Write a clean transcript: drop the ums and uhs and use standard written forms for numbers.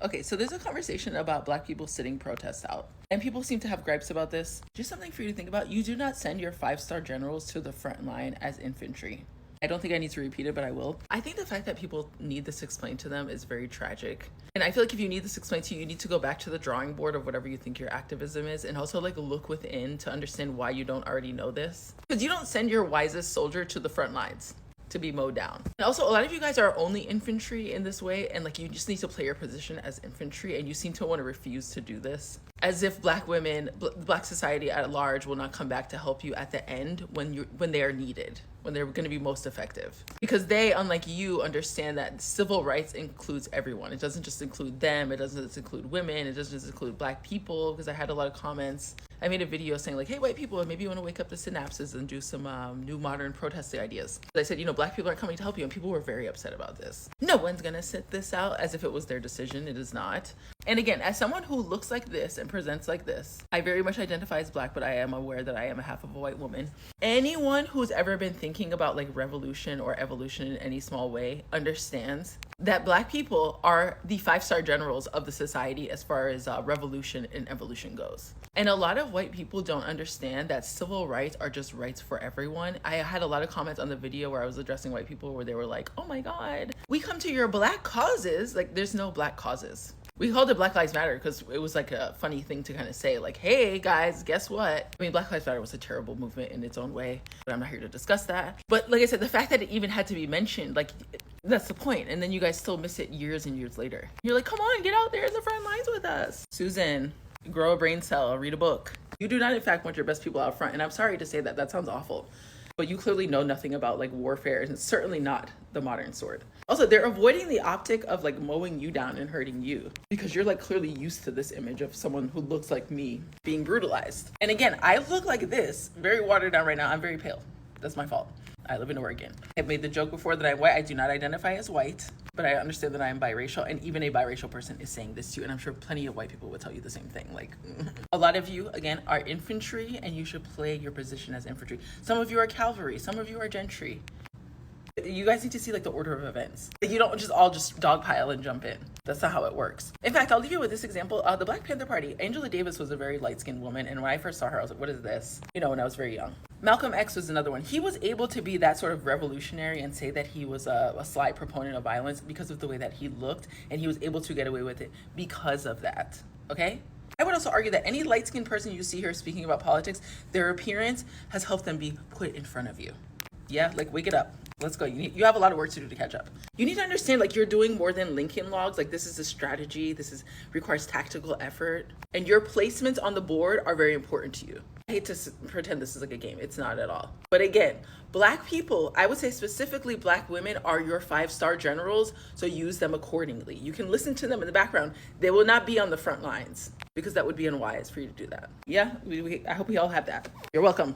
Okay, so there's a conversation about Black people sitting protests out. And people seem to have gripes about this. Just something for you to think about. You do not send your 5-star generals to the front line as infantry. I don't think I need to repeat it, but I will. I think the fact that people need this explained to them is very tragic. And I feel like if you need this explained to you, you need to go back to the drawing board of whatever you think your activism is, and also like look within to understand why you don't already know this. Because you don't send your wisest soldier to the front lines to be mowed down. And also, a lot of you guys are only infantry in this way, and like you just need to play your position as infantry, and you seem to want to refuse to do this, as if Black women, Black society at large will not come back to help you at the end when they are needed, when they're going to be most effective. Because they, unlike you, understand that civil rights includes everyone. It doesn't just include them, it doesn't just include women, it doesn't just include Black people, because I had a lot of comments. I made a video saying like, hey, white people, maybe you want to wake up the synapses and do some new modern protesting ideas. I said, Black people aren't coming to help you, and people were very upset about this. No one's gonna sit this out, as if it was their decision. It is not. And again, as someone who looks like this and presents like this, I very much identify as Black, but I am aware that I am a half of a white woman. Anyone who's ever been thinking about like revolution or evolution in any small way understands that Black people are the 5-star generals of the society as far as revolution and evolution goes. And a lot of white people don't understand that civil rights are just rights for everyone. I had a lot of comments on the video where I was addressing white people where they were like, oh my God, we come to your Black causes. Like, there's no Black causes. We called it Black Lives Matter because it was like a funny thing to kind of say, like, hey guys, guess what? I mean, Black Lives Matter was a terrible movement in its own way, but I'm not here to discuss that. But like I said, the fact that it even had to be mentioned, like, that's the point. And then you guys still miss it years and years later. You're like, come on, get out there in the front lines with us. Susan, grow a brain cell, read a book. You do not, in fact, want your best people out front. And I'm sorry to say that, that sounds awful. But you clearly know nothing about like warfare, and certainly not the modern sword. Also, they're avoiding the optic of like mowing you down and hurting you because you're like clearly used to this image of someone who looks like me being brutalized. And again, I look like this, very watered down right now. I'm very pale. That's my fault. I live in Oregon. I've made the joke before that I'm white. I do not identify as white, but I understand that I am biracial, and even a biracial person is saying this too, and I'm sure plenty of white people would tell you the same thing. Like, a lot of you, again, are infantry, and you should play your position as infantry. Some of you are cavalry, some of you are gentry. You guys need to see like the order of events. Like, you don't just all just dogpile and jump in. That's not how it works. In fact, I'll leave you with this example. The Black Panther Party, Angela Davis was a very light-skinned woman, and when I first saw her, I was like, what is this? When I was very young. Malcolm X was another one. He was able to be that sort of revolutionary and say that he was a slight proponent of violence because of the way that he looked, and he was able to get away with it because of that, okay? I would also argue that any light-skinned person you see here speaking about politics, their appearance has helped them be put in front of you. Yeah, like, wake it up. Let's go. You have a lot of work to do to catch up. You need to understand, like, you're doing more than Lincoln Logs. Like, this is a strategy. Requires tactical effort. And your placements on the board are very important to you. I hate to pretend this is like a game. It's not at all. But again, Black people, I would say specifically Black women, are your 5-star generals, so use them accordingly. You can listen to them in the background. They will not be on the front lines because that would be unwise for you to do that. Yeah, I hope we all have that. You're welcome.